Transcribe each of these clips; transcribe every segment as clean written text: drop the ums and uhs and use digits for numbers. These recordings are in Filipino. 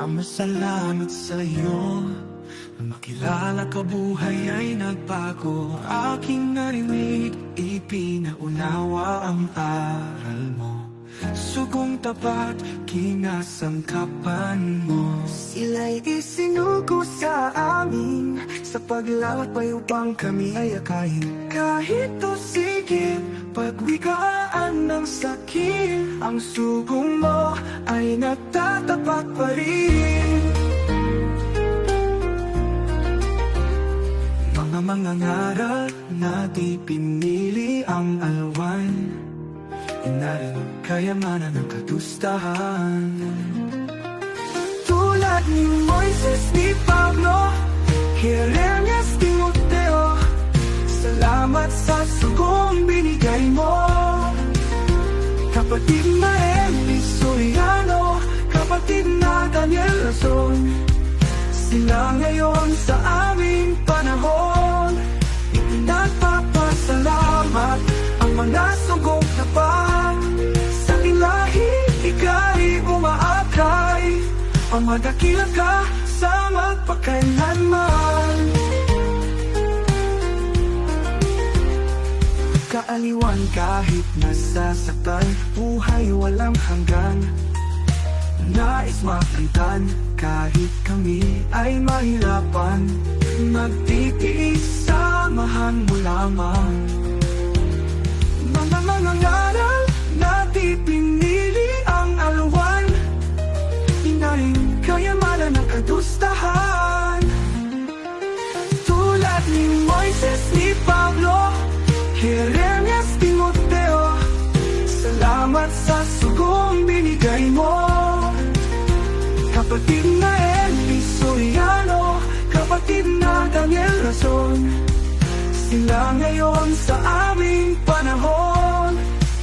Salamat sa'yo na makilala ka, buhay ay nagbago. Aking narinig, ipinaunawa ang aral mo. Sugong tapat, kinasangkapan mo. Sila'y isinugo sa amin sa paglalakbay upang kami ay akayin. Kahit tusigin, pagwikaan ng sakit, ang sugong mo ay nagtatapat pa rin. Mga ngaral na di pinili ang alwan, inarin kayamanan ng katustahan. Tulad ni Moises, ni Pablo, Jeremias, Timoteo, salamat sa sugong binigay mo. Kapatid na Eli Soriano, kapatid na Daniel Razon, sila ngayon sa aming panahon. Nagpapasalamat ang mga sugong tapat. Sa ilahi, ika'y umaakay. Ang madakila ka sa magpakailanman. Kaaliwan kahit nasasaktan, buhay walang hanggan. Nais mapitan kahit kami ay mahirapan. Magtitiis, samahan mo lamang. Mga ngaral na di pinili ang alwan, inaring kayamanan ng kadustahan. Tulad ni Moises, ni Pablo, Jeremias, Timoteo, salamat sa sugong binigay mo. Kapatid na Eli Soriano, kapatid na Daniel Razon, sila ngayon sa aming panahon.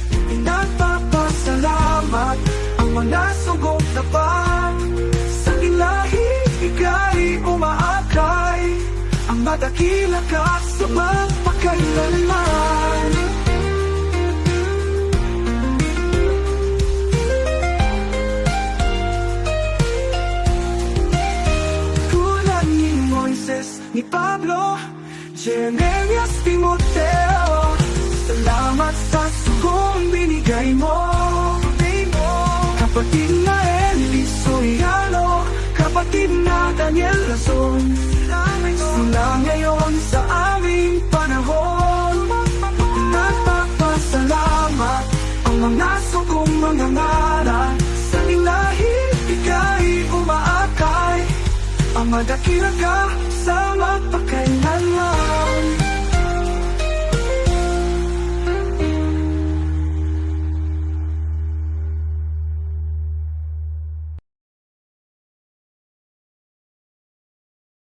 Pinagpapasalamat ang mga sugong tapat. Sa ilahi, ika'y umaakay. Ang madakila ka sa magpakailanman. Ni Pablo, Jeremias, Timoteo, salamat sa sugong binigay mo. Kapatid na Eli Soriano, kapatid na Daniel Razon, sila ngayon sa aming panahon. Nagpapasalamat ang mga sugong mga ngaral. Sa ilahi, ika'y umaakay. Ang madakila ka sa magpakailanman.